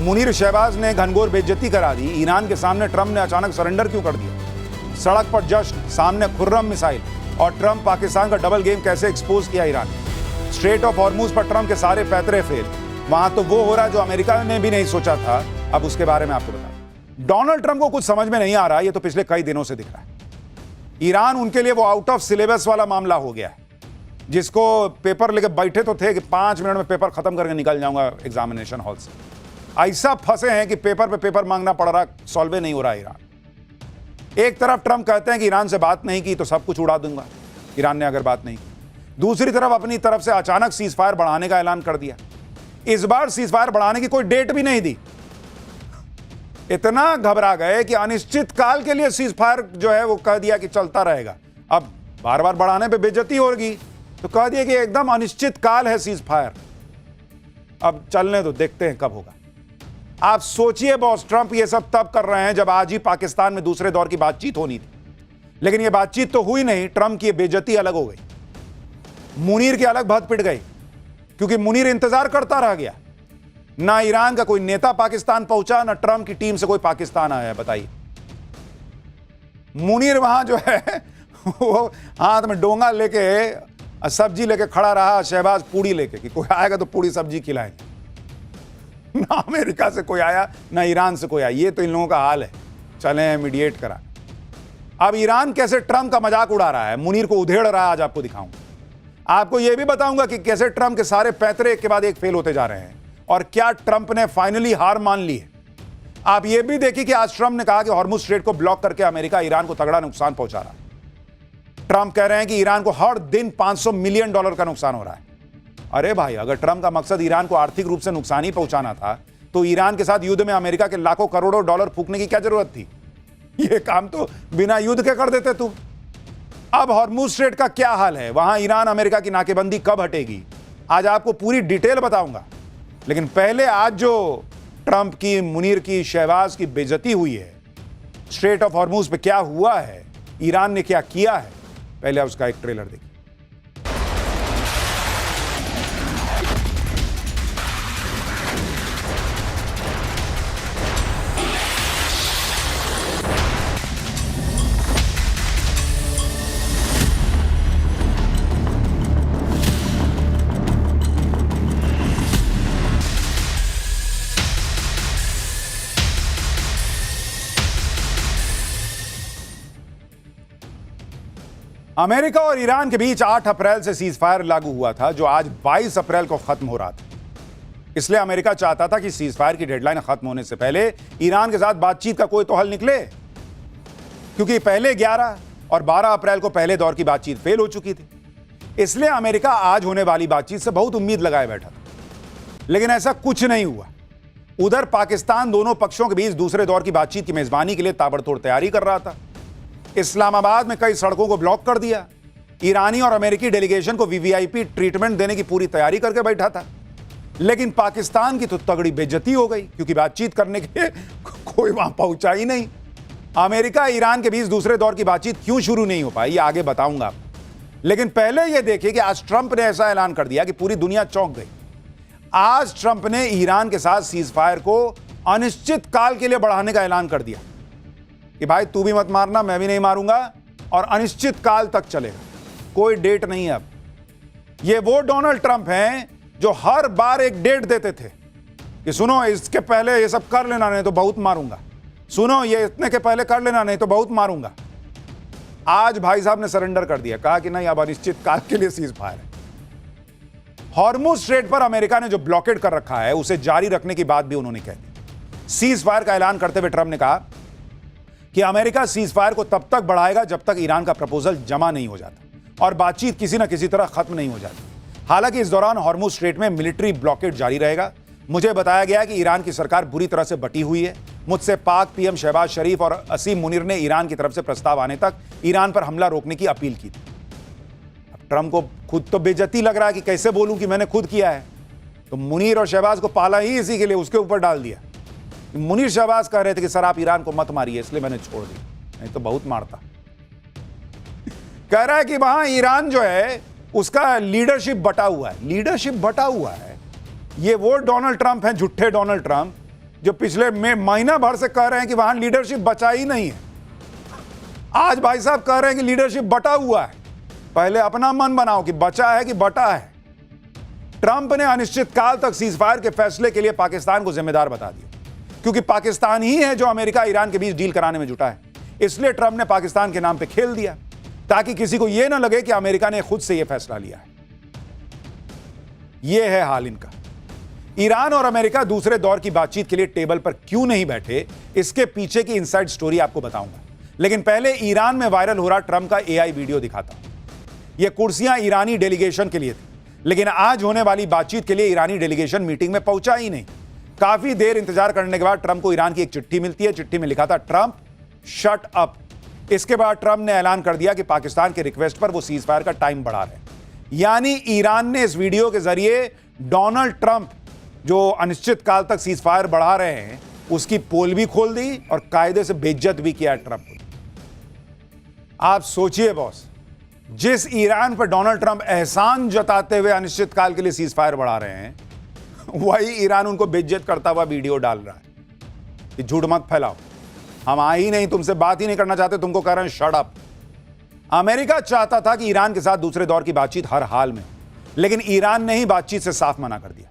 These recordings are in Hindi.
मुनीर शहबाज ने घनघोर बेइज्जती करा दी। ईरान के सामने ट्रंप ने अचानक सरेंडर क्यों कर दिया? सड़क पर जश्न, सामने खुर्रम मिसाइल। और ट्रंप पाकिस्तान का डबल गेम कैसे एक्सपोज किया ईरान ने? स्ट्रेट ऑफ हॉर्मूज पर ट्रंप के सारे पैतरे फेल। वहां तो वो हो रहा है जो अमेरिका ने भी नहीं सोचा था। अब उसके बारे में आपको बता दूं। डोनाल्ड ट्रंप को कुछ समझ में नहीं आ रहा, ये तो पिछले कई दिनों से दिख रहा है। ईरान उनके लिए वो आउट ऑफ सिलेबस वाला मामला हो गया है, जिसको पेपर लेके बैठे तो थे कि 5 मिनट में पेपर खत्म करके निकल जाऊंगा एग्जामिनेशन हॉल से। ऐसा फंसे हैं कि पेपर पे पेपर मांगना पड़ रहा, सॉल्व नहीं हो रहा ईरान। एक तरफ ट्रंप कहते हैं कि ईरान से बात नहीं की तो सब कुछ उड़ा दूंगा, ईरान ने अगर बात नहीं की। दूसरी तरफ अपनी तरफ से अचानक सीज फायर बढ़ाने का ऐलान कर दिया। इस बार सीज फायर बढ़ाने की कोई डेट भी नहीं दी। इतना घबरा गए कि अनिश्चित काल के लिए सीज फायर जो है वो कह दिया कि चलता रहेगा। अब बार बार बढ़ाने पे बेइज्जती होगी तो कह दिया कि एकदम अनिश्चित काल है सीज फायर। अब चलने दो, देखते हैं कब होगा। आप सोचिए बॉस, ट्रंप ये सब तब कर रहे हैं जब आज ही पाकिस्तान में दूसरे दौर की बातचीत होनी थी, लेकिन ये बातचीत तो हुई नहीं। ट्रंप की बेइज्जती अलग हो गई, मुनीर की अलग भद पिट गई, क्योंकि मुनीर इंतजार करता रह गया। ना ईरान का कोई नेता पाकिस्तान पहुंचा, ना ट्रंप की टीम से कोई पाकिस्तान आया। बताइए, मुनीर वहां जो है वो हाथ में डोंगा लेके सब्जी लेके खड़ा रहा, शहबाज पूड़ी लेके कि कोई आएगा तो पूड़ी सब्जी खिलाएंगे। ना अमेरिका से कोई आया, ना ईरान से कोई आया। ये तो इन लोगों का हाल है। चलें मीडिएट करा। अब ईरान कैसे ट्रंप का मजाक उड़ा रहा है, मुनीर को उधेड़ रहा है, आज आपको दिखाऊंगा। आपको यह भी बताऊंगा कि कैसे ट्रंप के सारे पैतरे एक के बाद एक फेल होते जा रहे हैं और क्या ट्रंप ने फाइनली हार मान ली है। आप यह भी देखिए कि आज ट्रंप ने कहा कि हॉर्मुज स्ट्रेट को ब्लॉक करके अमेरिका ईरान को तगड़ा नुकसान पहुंचा रहा है। ट्रंप कह रहे हैं कि ईरान को हर दिन $500 मिलियन का नुकसान हो रहा है। अरे भाई, अगर ट्रंप का मकसद ईरान को आर्थिक रूप से नुकसान ही पहुंचाना था तो ईरान के साथ युद्ध में अमेरिका के लाखों करोड़ों डॉलर फूकने की क्या जरूरत थी? यह काम तो बिना युद्ध के कर देते तुम। अब हॉर्मुज स्ट्रेट का क्या हाल है, वहां ईरान अमेरिका की नाकेबंदी कब हटेगी, आज आपको पूरी डिटेल बताऊंगा। लेकिन पहले आज जो ट्रंप की, मुनीर की, शहबाज की बेइज्जती हुई है, स्ट्रेट ऑफ हॉर्मुज पे क्या हुआ है, ईरान ने क्या किया है, पहले उसका एक ट्रेलर देखिए। अमेरिका और ईरान के बीच 8 अप्रैल से सीज फायर लागू हुआ था, जो आज 22 अप्रैल को खत्म हो रहा था। इसलिए अमेरिका चाहता था कि सीज फायर की डेडलाइन खत्म होने से पहले ईरान के साथ बातचीत का कोई तो हल निकले, क्योंकि पहले 11 और 12 अप्रैल को पहले दौर की बातचीत फेल हो चुकी थी। इसलिए अमेरिका आज होने वाली बातचीत से बहुत उम्मीद लगाए बैठा था, लेकिन ऐसा कुछ नहीं हुआ। उधर पाकिस्तान दोनों पक्षों के बीच दूसरे दौर की बातचीत की मेजबानी के लिए ताबड़तोड़ तैयारी कर रहा था। इस्लामाबाद में कई सड़कों को ब्लॉक कर दिया। ईरानी और अमेरिकी डेलीगेशन को वीवीआईपी ट्रीटमेंट देने की पूरी तैयारी करके बैठा था। लेकिन पाकिस्तान की तो तगड़ी बेइज्जती हो गई, क्योंकि बातचीत करने के लिए कोई वहां पहुंचा ही नहीं। अमेरिका ईरान के बीच दूसरे दौर की बातचीत क्यों शुरू नहीं हो पाई, ये आगे बताऊंगा आपको। लेकिन पहले यह देखिए कि आज ट्रंप ने ऐसा ऐलान कर दिया कि पूरी दुनिया चौंक गई। आज ट्रंप ने ईरान के साथ सीज फायर को अनिश्चित काल के लिए बढ़ाने का ऐलान कर दिया कि भाई तू भी मत मारना, मैं भी नहीं मारूंगा, और अनिश्चित काल तक चलेगा, कोई डेट नहीं है। अब ये वो डोनाल्ड ट्रंप हैं जो हर बार एक डेट देते थे कि सुनो इसके पहले ये सब कर लेना, नहीं तो बहुत मारूंगा, सुनो ये इतने के पहले कर लेना, नहीं तो बहुत मारूंगा। आज भाई साहब ने सरेंडर कर दिया, कहा कि नहीं अब अनिश्चित काल के लिए सीज फायर है। हॉर्मुज स्ट्रेट पर अमेरिका ने जो ब्लॉकेड कर रखा है उसे जारी रखने की बात भी उन्होंने कह दी। सीज फायर का ऐलान करते हुए ट्रंप ने कहा कि अमेरिका सीज फायर को तब तक बढ़ाएगा जब तक ईरान का प्रपोजल जमा नहीं हो जाता और बातचीत किसी न किसी तरह खत्म नहीं हो जाती। हालांकि इस दौरान हॉर्मुज स्ट्रेट में मिलिट्री ब्लॉकेड जारी रहेगा। मुझे बताया गया कि ईरान की सरकार बुरी तरह से बटी हुई है। मुझसे पाक पीएम शहबाज शरीफ और असीम मुनीर ने ईरान की तरफ से प्रस्ताव आने तक ईरान पर हमला रोकने की अपील की थी। अब ट्रंप को खुद तो बेइज्जती लग रहा है कि कैसे बोलूं कि मैंने खुद किया है, तो मुनीर और शहबाज को पाला ही इसी के लिए, उसके ऊपर डाल दिया। मुनीर शहबाज कह रहे थे कि सर आप ईरान को मत मारिए, इसलिए मैंने छोड़ दिया, नहीं तो बहुत मारता। कह रहा है कि वहां ईरान जो है उसका लीडरशिप बटा हुआ है। लीडरशिप बटा हुआ है, ये वो डोनाल्ड ट्रंप हैं, झूठे डोनाल्ड ट्रंप, जो पिछले महीना भर से कह रहे हैं कि वहां लीडरशिप बचा ही नहीं है, आज भाई साहब कह रहे हैं कि लीडरशिप बटा हुआ है। पहले अपना मन बनाओ कि बचा है कि बटा है। ट्रंप ने अनिश्चित काल तक सीजफायर के फैसले के लिए पाकिस्तान को जिम्मेदार बता दिया, क्योंकि पाकिस्तान ही है जो अमेरिका ईरान के बीच डील कराने में जुटा है। इसलिए ट्रंप ने पाकिस्तान के नाम पे खेल दिया, ताकि किसी को यह ना लगे कि अमेरिका ने खुद से यह फैसला लिया है। यह है हाल इनका। ईरान और अमेरिका दूसरे दौर की बातचीत के लिए टेबल पर क्यों नहीं बैठे, इसके पीछे की इनसाइड स्टोरी आपको बताऊंगा। लेकिन पहले ईरान में वायरल हो रहा ट्रंप का एआई वीडियो दिखाता हूं। यह कुर्सियां ईरानी डेलीगेशन के लिए थी, लेकिन आज होने वाली बातचीत के लिए ईरानी डेलीगेशन मीटिंग में पहुंचा ही नहीं। काफी देर इंतजार करने के बाद ट्रंप को ईरान की एक चिट्ठी मिलती है। चिट्ठी में लिखा था, ट्रंप शट अप। इसके बाद ट्रंप ने ऐलान कर दिया कि पाकिस्तान के रिक्वेस्ट पर वो सीजफायर का टाइम बढ़ा रहे हैं। यानी ईरान ने इस वीडियो के जरिए डोनाल्ड ट्रंप जो अनिश्चित काल तक सीजफायर बढ़ा रहे हैं उसकी पोल भी खोल दी और कायदे से बेइज्जत भी किया ट्रंप। आप सोचिए बॉस, जिस ईरान पर डोनाल्ड ट्रंप एहसान जताते हुए अनिश्चित काल के लिए सीजफायर बढ़ा रहे हैं, वही ईरान उनको बेइज्जत करता हुआ वीडियो डाल रहा है कि झूठ मत फैलाओ, हम आ ही नहीं, तुमसे बात ही नहीं करना चाहते, तुमको कह रहे हैं शट अप। अमेरिका चाहता था कि ईरान के साथ दूसरे दौर की बातचीत हर हाल में, लेकिन ईरान ने ही बातचीत से साफ मना कर दिया।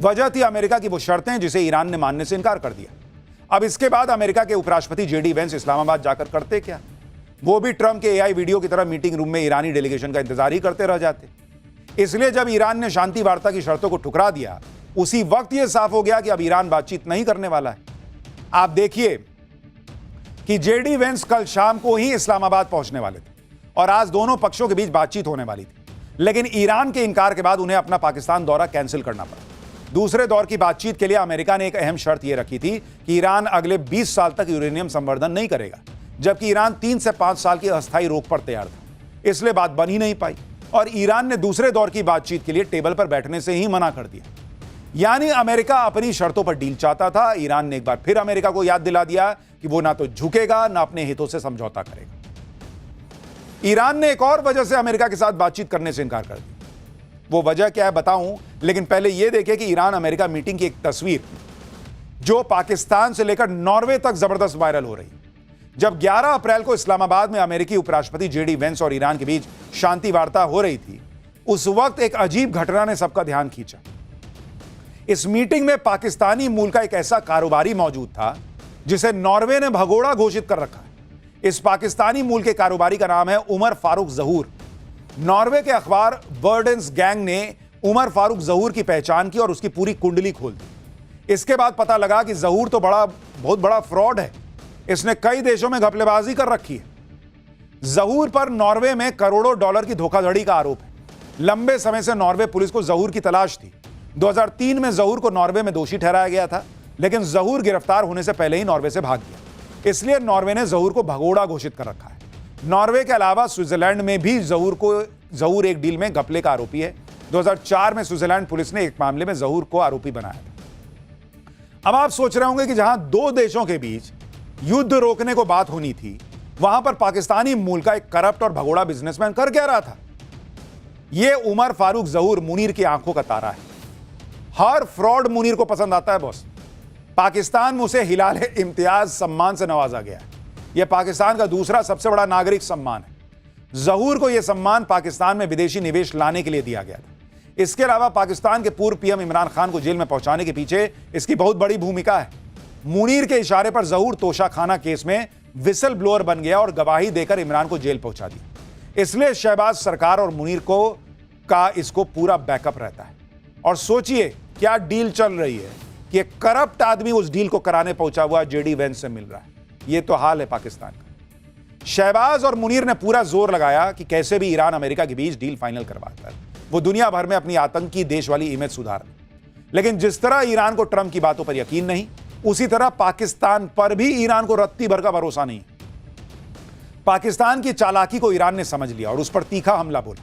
वजह थी अमेरिका की वो शर्तें जिसे ईरान ने मानने से इनकार कर दिया। अब इसके बाद अमेरिका के उपराष्ट्रपति जेडी वेंस इस्लामाबाद जाकर करते क्या? वो भी ट्रंप के एआई वीडियो की तरह मीटिंग रूम में ईरानी डेलीगेशन का इंतजार ही करते रह जाते। इसलिए जब ईरान ने शांति वार्ता की शर्तों को ठुकरा दिया, उसी वक्त यह साफ हो गया कि अब ईरान बातचीत नहीं करने वाला है। आप देखिए कि जेडी वेंस कल शाम को ही इस्लामाबाद पहुंचने वाले थे और आज दोनों पक्षों के बीच बातचीत होने वाली थी, लेकिन ईरान के इनकार के बाद उन्हें अपना पाकिस्तान दौरा कैंसिल करना पड़ा। दूसरे दौर की बातचीत के लिए अमेरिका ने एक अहम शर्त यह रखी थी कि ईरान अगले 20 साल तक यूरेनियम संवर्धन नहीं करेगा, जबकि ईरान 3 से 5 साल की अस्थायी रोक पर तैयार था। इसलिए बात बन ही नहीं पाई और ईरान ने दूसरे दौर की बातचीत के लिए टेबल पर बैठने से ही मना कर दिया। यानी अमेरिका अपनी शर्तों पर डील चाहता था। ईरान ने एक बार फिर अमेरिका को याद दिला दिया कि वो ना तो झुकेगा ना अपने हितों से समझौता करेगा। ईरान ने एक और वजह से अमेरिका के साथ बातचीत करने से इनकार कर दिया। वो वजह क्या है बताऊं, लेकिन पहले यह देखें कि ईरान अमेरिका मीटिंग की एक तस्वीर जो पाकिस्तान से लेकर नॉर्वे तक जबरदस्त वायरल हो रही है। जब 11 अप्रैल को इस्लामाबाद में अमेरिकी उपराष्ट्रपति जेडी वेंस और ईरान के बीच शांति वार्ता हो रही थी, उस वक्त एक अजीब घटना ने सबका ध्यान खींचा। इस मीटिंग में पाकिस्तानी मूल का एक ऐसा कारोबारी मौजूद था जिसे नॉर्वे ने भगोड़ा घोषित कर रखा है। इस पाकिस्तानी मूल के कारोबारी का नाम है उमर फारूक जहूर। नॉर्वे के अखबार वर्डेंस गैंग ने उमर फारूक जहूर की पहचान की और उसकी पूरी कुंडली खोल दी। इसके बाद पता लगा कि जहूर तो बहुत बड़ा फ्रॉड है। इसने कई देशों में घपलेबाजी कर रखी है। जहूर पर नॉर्वे में करोड़ों डॉलर की धोखाधड़ी का आरोप है। लंबे समय से नॉर्वे पुलिस को जहूर की तलाश थी। 2003 में जहूर को नॉर्वे में दोषी ठहराया गया था, लेकिन जहूर गिरफ्तार होने से पहले ही नॉर्वे से भाग गया। इसलिए नॉर्वे ने जहूर को भगोड़ा घोषित कर रखा है। नॉर्वे के अलावा स्विट्जरलैंड में भी जहूर एक डील में घपले का आरोपी है। 2004 में स्विट्जरलैंड पुलिस ने एक मामले में जहूर को आरोपी बनाया था। अब आप सोच रहे होंगे कि जहां दो देशों के बीच युद्ध रोकने को बात होनी थी, वहां पर पाकिस्तानी मूल का एक करप्ट और भगोड़ा बिजनेसमैन कर क्या रहा था। यह उमर फारूक जहूर मुनीर की आंखों का तारा है। हर फ्रॉड मुनीर को पसंद आता है बॉस। पाकिस्तान में उसे हिलाले इम्तियाज सम्मान से नवाजा गया है। यह पाकिस्तान का दूसरा सबसे बड़ा नागरिक सम्मान है। जहूर को यह सम्मान पाकिस्तान में विदेशी निवेश लाने के लिए दिया गया था। इसके अलावा पाकिस्तान के पूर्व पीएम इमरान खान को जेल में पहुंचाने के पीछे इसकी बहुत बड़ी भूमिका है। मुनीर के इशारे पर जहूर तोशाखाना केस में विसल ब्लोअर बन गया और गवाही देकर इमरान को जेल पहुंचा दिया। इसलिए शहबाज सरकार और मुनीर का इसको पूरा बैकअप रहता है। और सोचिए क्या डील चल रही है कि एक करप्ट आदमी उस डील को कराने पहुंचा हुआ जेडी वेंस से मिल रहा है। यह तो हाल है पाकिस्तान का। शहबाज और मुनीर ने पूरा जोर लगाया कि कैसे भी ईरान अमेरिका के बीच डील फाइनल करवाकर वो दुनिया भर में अपनी आतंकी देश वाली इमेज सुधार ले। लेकिन जिस तरह ईरान को ट्रंप की बातों पर यकीन नहीं, उसी तरह पाकिस्तान पर भी ईरान को रत्ती भर का भरोसा नहीं। पाकिस्तान की चालाकी को ईरान ने समझ लिया और उस पर तीखा हमला बोला।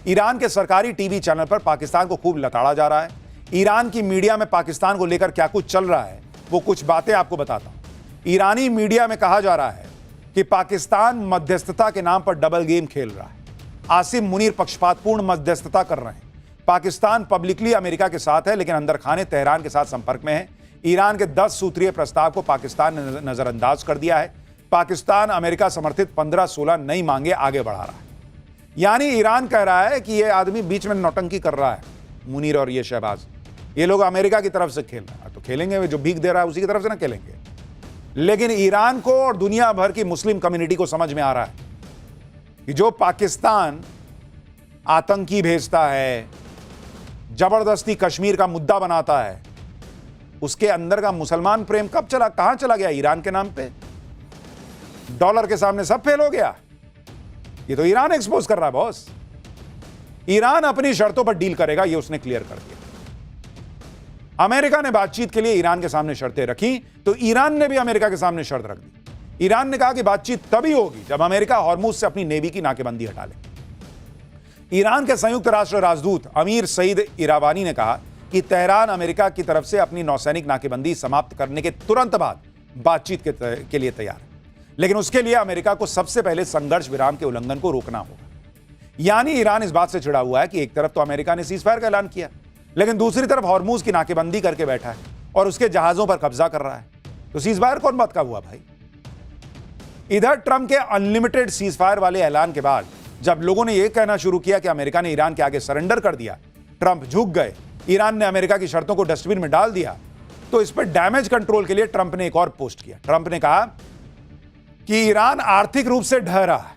ईरान के सरकारी टीवी चैनल पर पाकिस्तान को खूब लताड़ा जा रहा है। ईरान की मीडिया में पाकिस्तान को लेकर क्या कुछ चल रहा है, वो कुछ बातें आपको बताता हूं। ईरानी मीडिया में कहा जा रहा है कि पाकिस्तान मध्यस्थता के नाम पर डबल गेम खेल रहा है। आसिम मुनीर पक्षपातपूर्ण मध्यस्थता कर रहे हैं। पाकिस्तान पब्लिकली अमेरिका के साथ है, लेकिन अंदर खाने तेहरान के साथ संपर्क में है। ईरान के 10 सूत्रीय प्रस्ताव को पाकिस्तान ने नजरअंदाज कर दिया है। पाकिस्तान अमेरिका समर्थित 15-16 नई मांगे आगे बढ़ा रहा है। यानी ईरान कह रहा है कि ये आदमी बीच में नौटंकी कर रहा है, मुनीर और ये शहबाज, ये लोग अमेरिका की तरफ से खेल रहे हैं, तो खेलेंगे, जो भीख दे रहा है उसी की तरफ से ना खेलेंगे। लेकिन ईरान को और दुनिया भर की मुस्लिम कम्युनिटी को समझ में आ रहा है कि जो पाकिस्तान आतंकी भेजता है, जबरदस्ती कश्मीर का मुद्दा बनाता है, उसके अंदर का मुसलमान प्रेम कहां चला गया? ईरान के नाम पे डॉलर के सामने सब फेल हो गया। ये तो ईरान एक्सपोज कर रहा है बॉस। ईरान अपनी शर्तों पर डील करेगा, ये उसने क्लियर कर दिया। अमेरिका ने बातचीत के लिए ईरान के सामने शर्तें रखी, तो ईरान ने भी अमेरिका के सामने शर्त रख दी। ईरान ने कहा कि बातचीत तभी होगी जब अमेरिका हॉर्मुज से अपनी नेवी की नाकेबंदी हटा ले। ईरान के संयुक्त राष्ट्र राजदूत अमीर सईद इरावानी ने कहा कि तेहरान अमेरिका की तरफ से अपनी नौसैनिक नाकेबंदी समाप्त करने के तुरंत बाद बातचीत के लिए तैयार है, लेकिन उसके लिए अमेरिका को सबसे पहले संघर्ष विराम के उल्लंघन को रोकना होगा। यानी ईरान इस बात से चिढ़ा हुआ है कि एक तरफ तो अमेरिका ने सीजफायर का ऐलान किया, लेकिन दूसरी तरफ हॉर्मुज की नाकेबंदी करके बैठा है और उसके जहाजों पर कब्जा कर रहा है। तो सीजफायर कौन बात का हुआ भाई? इधर ट्रंप के अनलिमिटेड सीजफायर वाले ऐलान के बाद जब लोगों ने यह कहना शुरू किया कि अमेरिका ने ईरान के आगे सरेंडर कर दिया, ट्रंप झुक गए, ईरान ने अमेरिका की शर्तों को डस्टबिन में डाल दिया, तो इस पर डैमेज कंट्रोल के लिए ट्रंप ने एक और पोस्ट किया। ट्रंप ने कहा कि ईरान आर्थिक रूप से ढह रहा है,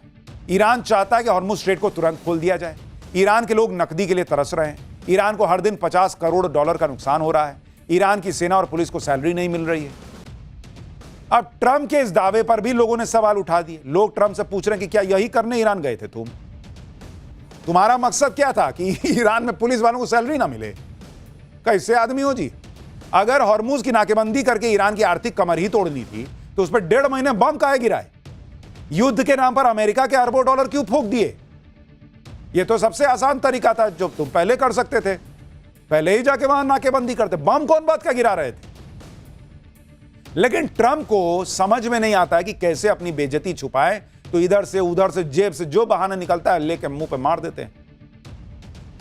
ईरान चाहता है कि हॉर्मुज स्ट्रेट को तुरंत खोल दिया जाए, ईरान के लोग नकदी के लिए तरस रहे हैं, ईरान को हर दिन 50 करोड़ डॉलर का नुकसान हो रहा है, ईरान की सेना और पुलिस को सैलरी नहीं मिल रही है। अब ट्रंप के इस दावे पर भी लोगों ने सवाल उठा दिए। लोग ट्रंप से पूछ रहे हैं कि क्या यही करने ईरान गए थे तुम्हारा मकसद क्या था कि ईरान में पुलिस वालों को सैलरी ना मिले? कैसे आदमी हो जी? अगर हॉर्मुज की नाकेबंदी करके ईरान की आर्थिक कमर ही तोड़नी थी तो उस पर 1.5 महीने बम काहे गिराए? युद्ध के नाम पर अमेरिका के अरबों डॉलर क्यों फूंक दिए? यह तो सबसे आसान तरीका था जो तुम पहले कर सकते थे, पहले ही जाके वहां नाकेबंदी करते। बम कौन बात का गिरा रहे थे? लेकिन ट्रंप को समझ में नहीं आता है कि कैसे अपनी बेइज्जती छुपाए, तो इधर से उधर से जेब से जो बहाना निकलता है लेके मुंह पे मार देते हैं।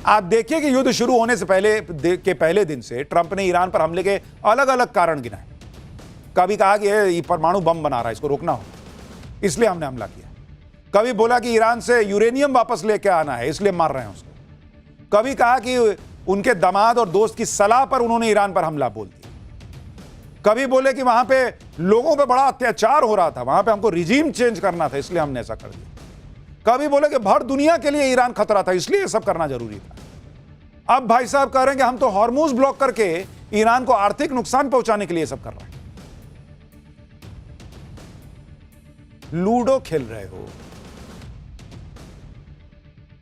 आप देखिए कि युद्ध शुरू होने से पहले दिन से ट्रंप ने ईरान पर हमले के अलग अलग कारण गिनाए। कभी कहा कि ये परमाणु बम बना रहा है, इसको रोकना होगा, इसलिए हमने हमला किया। कभी बोला कि ईरान से यूरेनियम वापस लेके आना है, इसलिए मार रहे हैं उसको। कभी कहा कि उनके दामाद और दोस्त की सलाह पर उन्होंने ईरान पर हमला बोल दिया। कभी बोले कि वहां पे लोगों पे बड़ा अत्याचार हो रहा था, वहां पे हमको रिजीम चेंज करना था, इसलिए हमने ऐसा कर दिया। कभी बोले कि भर दुनिया के लिए ईरान खतरा था, इसलिए ये सब करना जरूरी था। अब भाई साहब कह रहे हैं कि हम तो हॉर्मुज ब्लॉक करके ईरान को आर्थिक नुकसान पहुंचाने के लिए सब कर रहे हैं। लूडो खेल रहे हो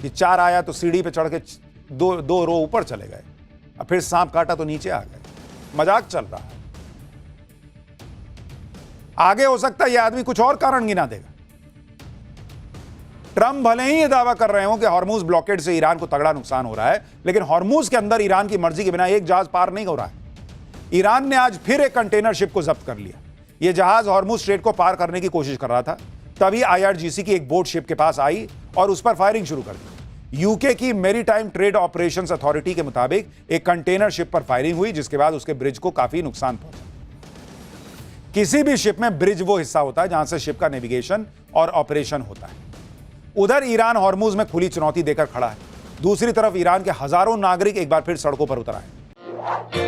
कि 4 आया तो सीढ़ी पे चढ़ के दो रो ऊपर चले गए, अब फिर सांप काटा तो नीचे आ गए। मजाक चल रहा है। आगे हो सकता है यह आदमी कुछ और कारण गिना देगा। ट्रंप भले ही यह दावा कर रहे हो कि हॉर्मुज ब्लॉकेड से ईरान को तगड़ा नुकसान हो रहा है, लेकिन हॉर्मुज के अंदर ईरान की मर्जी के बिना एक जहाज पार नहीं हो रहा है। ईरान ने आज फिर एक कंटेनर शिप को जब्त कर लिया। यह जहाज हॉर्मुज स्ट्रेट को पार करने की कोशिश कर रहा था, तभी IRGC की एक बोट शिप के पास आई और उस पर फायरिंग शुरू कर दी। यूके की मैरीटाइम ट्रेड ऑपरेशंस अथॉरिटी के मुताबिक एक कंटेनर शिप पर फायरिंग हुई, जिसके बाद उसके ब्रिज को काफी नुकसान पहुंचा। किसी भी शिप में ब्रिज वो हिस्सा होता है जहां से शिप का नेविगेशन और ऑपरेशन होता है। उधर ईरान हॉर्मुज में खुली चुनौती देकर खड़ा है, दूसरी तरफ ईरान के हजारों नागरिक एक बार फिर सड़कों पर उतर आए।